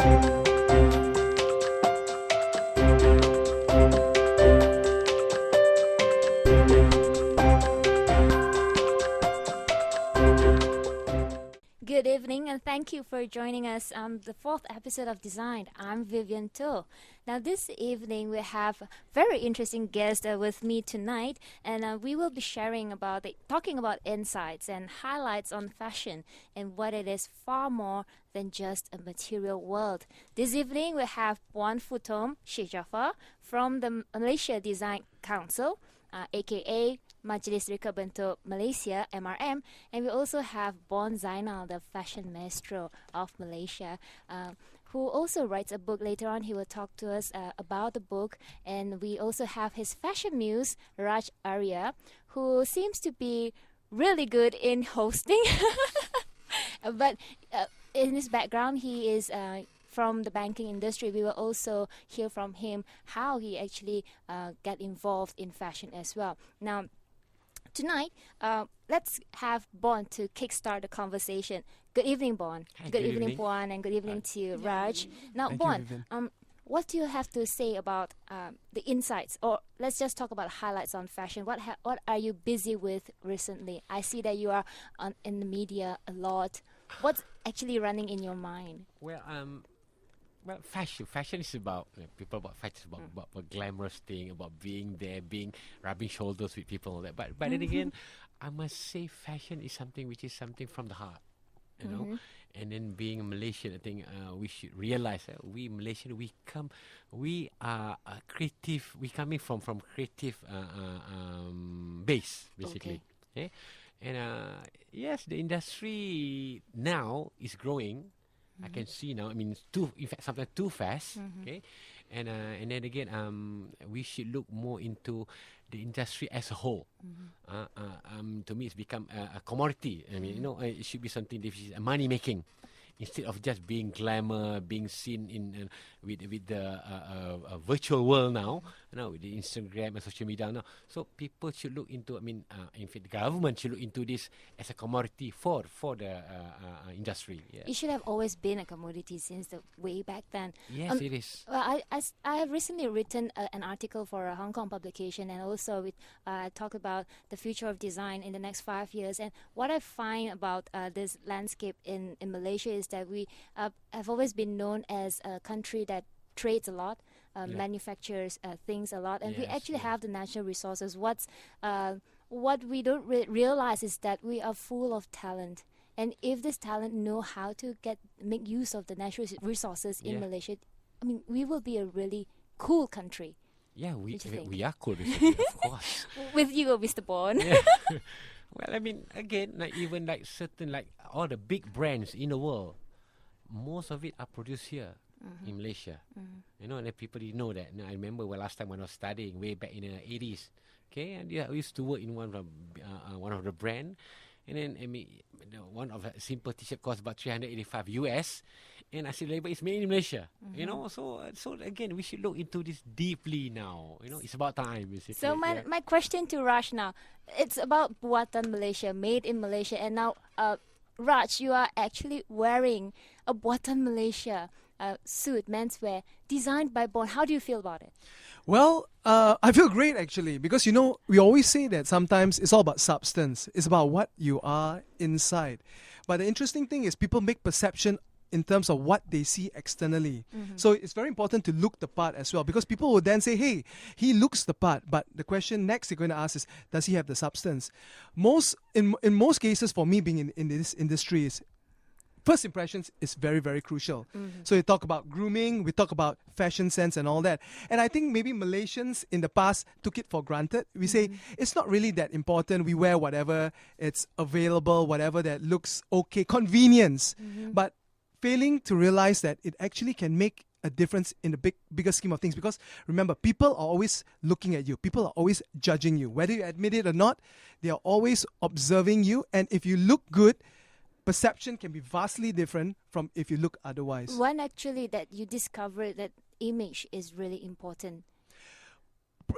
Good evening and thank you for joining us on the 4th episode of Design. I'm Vivian Toh. Now this evening we have a very interesting guest with me tonight, and we will be talking about insights and highlights on fashion and what it is far more than just a material world. This evening we have Puan Futom, Sheikh Jaafar from the Malaysia Design Council, aka Majlis Rekabentuk Malaysia, MRM, and we also have Zainal, the fashion maestro of Malaysia, who also writes a book. Later on he will talk to us about the book, and we also have his fashion muse, Raj Aria, who seems to be really good in hosting, but in his background he is from the banking industry. We will also hear from him how he actually got involved in fashion as well. Now, tonight, let's have Bon to kickstart the conversation. Good evening, Bon. Hi, good evening, Puan, and good evening to you, Raj. Now, Bon, what do you have to say about the insights, or let's just talk about highlights on fashion? What are you busy with recently? I see that you are in the media a lot. What's actually running in your mind? Well, fashion is about people about fashion, about glamorous thing, about being there, rubbing shoulders with people, all that. But then again, I must say, fashion is something which is something from the heart, you know. And then being a Malaysian, I think we should realize that we Malaysian, we are creative. We coming from creative base basically. Okay. And yes, the industry now is growing. I can see now. I mean, in fact, sometimes too fast. Okay, and then again, we should look more into the industry as a whole. To me, it's become a commodity. I mean, it should be something that is money making, instead of just being glamour, being seen in with the virtual world now. With the Instagram and social media now. So people should look into. I mean, in fact, the government should look into this as a commodity for the industry. Yeah. It should have always been a commodity since the way back then. Yes, it is. Well, I have recently written an article for a Hong Kong publication, and also talk about the future of design in the next 5 years. And what I find about this landscape in Malaysia is that we have always been known as a country that trades a lot, manufactures things a lot, and we actually have the natural resources. What we don't realize is that we are full of talent, and if this talent know how to make use of the natural resources in Malaysia, I mean, we will be a really cool country. Yeah, we are cool, of course. With you, Mr. Bon. Yeah. Well, I mean, again, even certain all the big brands in the world, most of it are produced here. In Malaysia, and then people didn't know that. I remember last time when I was studying way back in the 80s, okay, and I used to work in one of the brand, and then one of a simple t-shirt cost about $385 US, and I said, but it's made in Malaysia, So again, we should look into this deeply now. It's about time. Basically. So my question to Raj now, it's about Buatan Malaysia, made in Malaysia, and now Raj, you are actually wearing a Buatan Malaysia suit, menswear, designed by Bon. How do you feel about it? Well, I feel great actually, because we always say that sometimes it's all about substance. It's about what you are inside. But the interesting thing is people make perception in terms of what they see externally. So it's very important to look the part as well, because people will then say, hey, he looks the part, but the question next they're going to ask is, does he have the substance? In most cases, for me being in this industry, is first impressions is very, very crucial. So we talk about grooming, we talk about fashion sense and all that. And I think maybe Malaysians in the past took it for granted. We say, it's not really that important. We wear whatever, it's available, whatever that looks okay, convenience. But failing to realize that it actually can make a difference in the bigger scheme of things. Because remember, people are always looking at you. People are always judging you. Whether you admit it or not, they are always observing you. And if you look good, perception can be vastly different from if you look otherwise. When actually that you discover that image is really important?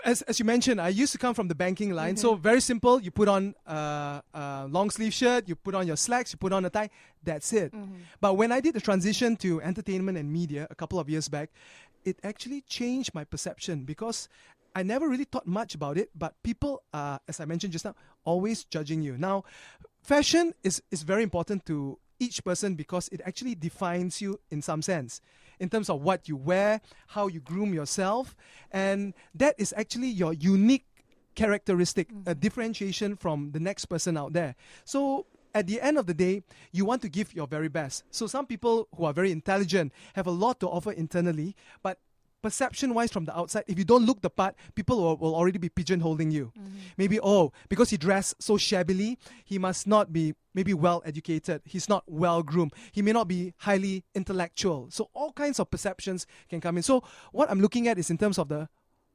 as you mentioned, I used to come from the banking line. So very simple. You put on a long sleeve shirt, you put on your slacks, you put on a tie. That's it. But when I did the transition to entertainment and media a couple of years back, it actually changed my perception because I never really thought much about it. But people are, as I mentioned just now, always judging you. Now, fashion is very important to each person because it actually defines you in some sense in terms of what you wear, how you groom yourself, and that is actually your unique characteristic, a differentiation from the next person out there. So at the end of the day, you want to give your very best. So some people who are very intelligent have a lot to offer internally, but perception-wise from the outside, if you don't look the part, people will already be pigeonholing you. Maybe, because he dressed so shabbily, he must not be maybe well-educated. He's not well-groomed. He may not be highly intellectual. So all kinds of perceptions can come in. So what I'm looking at is in terms of the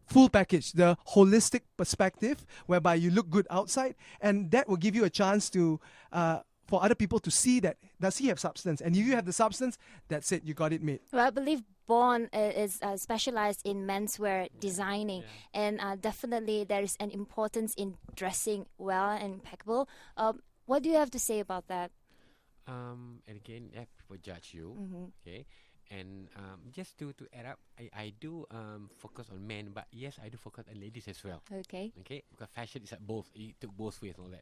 full package, the holistic perspective, whereby you look good outside, and that will give you a chance to for other people to see that, does he have substance? And if you have the substance, that's it, you got it made. Well, I believe Puan is specialized in menswear designing, and definitely there is an importance in dressing well and impeccable. What do you have to say about that? And again, people judge you, okay? And just to add up, I do focus on men, but yes, I do focus on ladies as well. Okay. Okay, because fashion is at both, it took both ways and all that.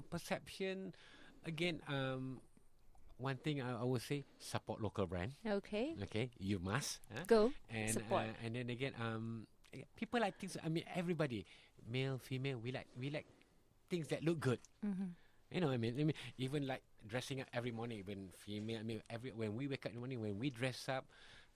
Perception, again, one thing I would say, support local brand. Okay. Okay, you must. Go. And support. And then again, people like things. I mean, everybody, male, female, we like things that look good. You know what I mean? Even like dressing up every morning, when female, when we wake up in the morning, when we dress up,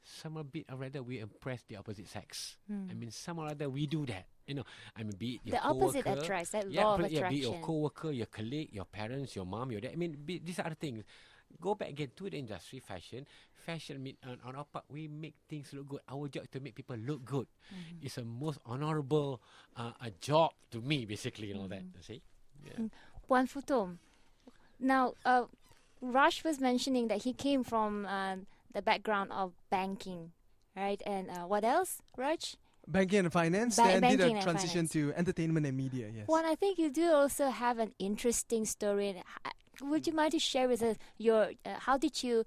some a bit or rather we impress the opposite sex. I mean, some or other we do that. You know, I mean, be it your the opposite co-worker, attracts, that law of attraction. be it your co-worker, your colleague, your parents, your mom, your dad. I mean, these are the things. Go back again to the industry, fashion. Fashion, I mean, on our part, we make things look good. Our job is to make people look good. It's a most honorable a job to me, basically, you know that. You see? Yeah. Puan Futom. Now, Raj was mentioning that he came from the background of banking, right? And what else, Raj? Banking and finance, then did banking a and transition finance. to entertainment and media, yes. Well, I think you do also have an interesting story. Would you mind to share with us your how did you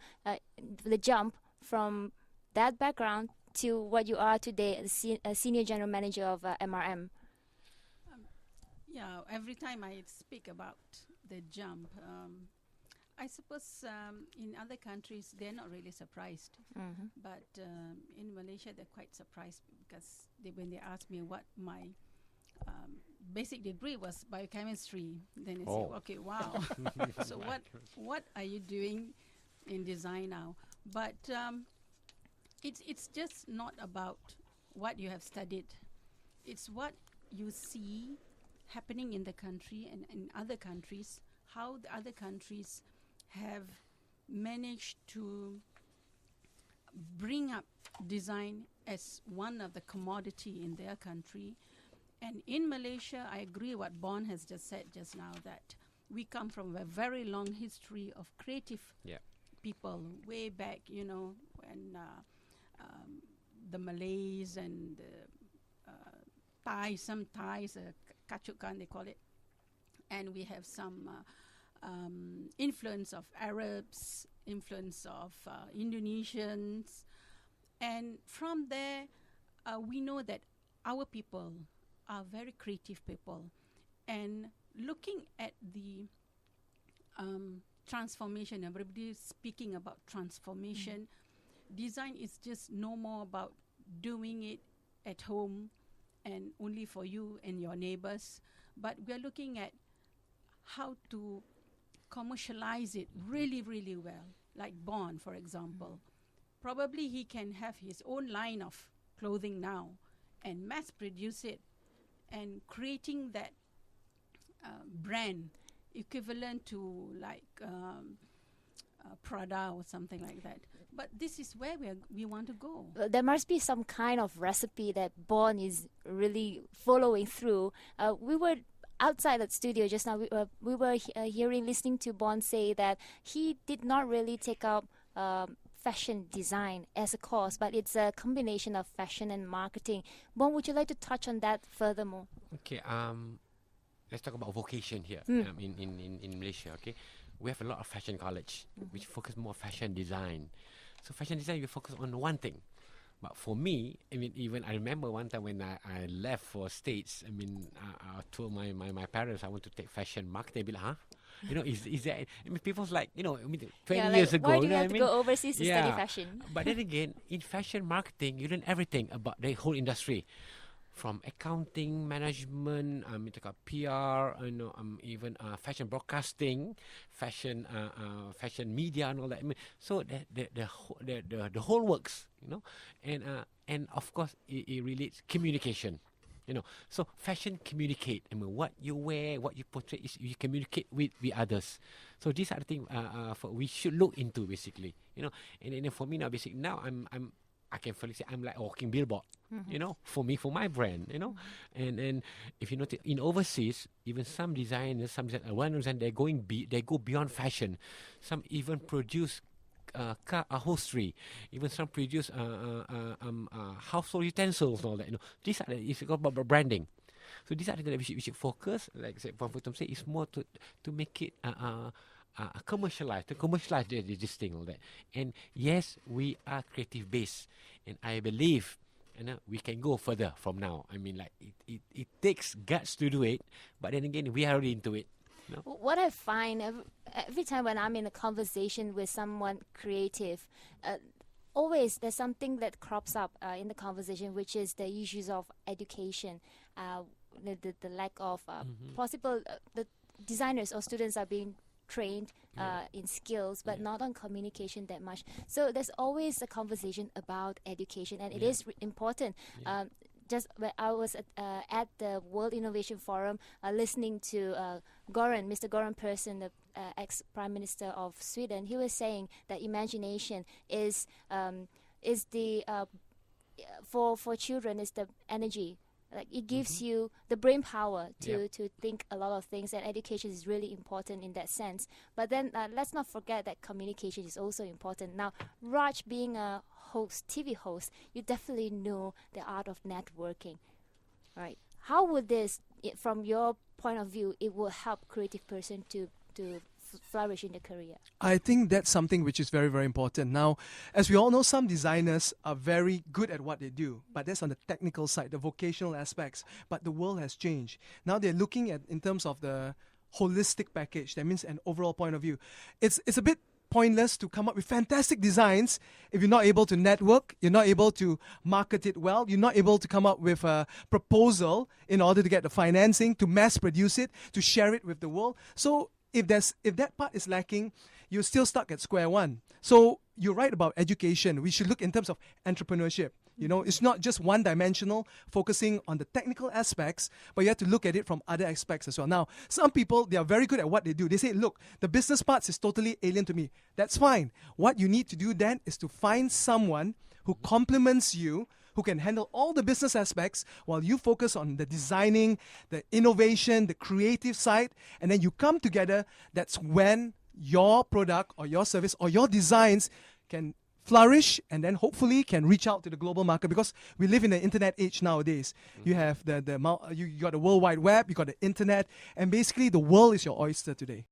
the jump from that background to what you are today, a senior general manager of MRM? Yeah, every time I speak about the jump, I suppose in other countries they're not really surprised, but in Malaysia they're quite surprised because when they ask me what my basic degree was, biochemistry, then they say, okay, wow. So what are you doing in design now? But it's just not about what you have studied. It's what you see happening in the country and in other countries, how the other countries have managed to bring up design as one of the commodity in their country. And in Malaysia, I agree what Bon has just said just now, that we come from a very long history of creative people way back, you know, when the Malays and the Thais, some Thais, kacukan they call it, and we have some influence of Arabs, influence of Indonesians, and from there we know that our people are very creative people, and looking at the transformation, everybody is speaking about transformation. Design is just no more about doing it at home and only for you and your neighbors, but we are looking at how to commercialize it really, really well. Like Bon, for example. Probably he can have his own line of clothing now and mass produce it, and creating that brand equivalent to like Prada or something like that. But this is where we want to go. There must be some kind of recipe that Bon is really following through. We were outside the studio just now. We were listening to Bon say that he did not really take up fashion design as a course, but it's a combination of fashion and marketing. Bon, would you like to touch on that furthermore? Okay. Let's talk about vocation here in Malaysia. Okay, we have a lot of fashion college which focus more fashion design. So fashion design, we focus on one thing. But for me, I mean, even I remember one time when I left for States, I mean, I told my parents I want to take fashion marketing. They be like, huh? You know, is that? I mean, people's like, you know, I mean, 20 years ago. Why do you know have what to I mean? go overseas to study fashion? But then again, in fashion marketing, you learn everything about the whole industry. From accounting, management, PR, even fashion broadcasting, fashion media, and all that. I mean, so the whole works, you know, and of course it relates communication, you know. So fashion communicate. I mean, what you wear, what you portray, is you communicate with others. So these are the things we should look into basically, you know. And then for me now, basically now I can fully say I'm like a walking billboard, you know, for my brand, you know. And if you notice, in overseas, even some designers, they go beyond fashion. Some even produce car upholstery, even some produce household utensils and all that. You know, these are it's about branding. So these are the things that we should focus. Like Puan Futom say, it's more to make it commercialize this thing, all that. And yes, we are creative based, and I believe, you know, we can go further from now. I mean, like it takes guts to do it, but then again, we are already into it. You know? What I find every time when I'm in a conversation with someone creative, always there's something that crops up in the conversation, which is the issues of education, the lack of possible the designers or students are being trained in skills, but not on communication that much. So there's always a conversation about education, and it is important. Just when I was at the World Innovation Forum, listening to Mr. Göran Persson, the ex-Prime Minister of Sweden, he was saying that imagination is the for children is the energy. Like it gives you the brain power to think a lot of things, and education is really important in that sense. But then let's not forget that communication is also important. Now, Raj, being a TV host, you definitely know the art of networking, right? How would this, from your point of view, it will help creative person to flourish in their career? I think that's something which is very, very important. Now, as we all know, some designers are very good at what they do, but that's on the technical side, the vocational aspects. But the world has changed. Now they're looking at in terms of the holistic package. That means an overall point of view. It's a bit pointless to come up with fantastic designs if you're not able to network, you're not able to market it well, you're not able to come up with a proposal in order to get the financing, to mass produce it, to share it with the world. So if that part is lacking, you're still stuck at square one. So you're right about education. We should look in terms of entrepreneurship. You know, it's not just one-dimensional, focusing on the technical aspects, but you have to look at it from other aspects as well. Now, some people, they are very good at what they do. They say, look, the business parts is totally alien to me. That's fine. What you need to do then is to find someone who complements you, who can handle all the business aspects while you focus on the designing, the innovation, the creative side, and then you come together. That's when your product or your service or your designs can flourish and then hopefully can reach out to the global market, because we live in the internet age nowadays. You have you got the World Wide Web, you got the internet, and basically the world is your oyster today.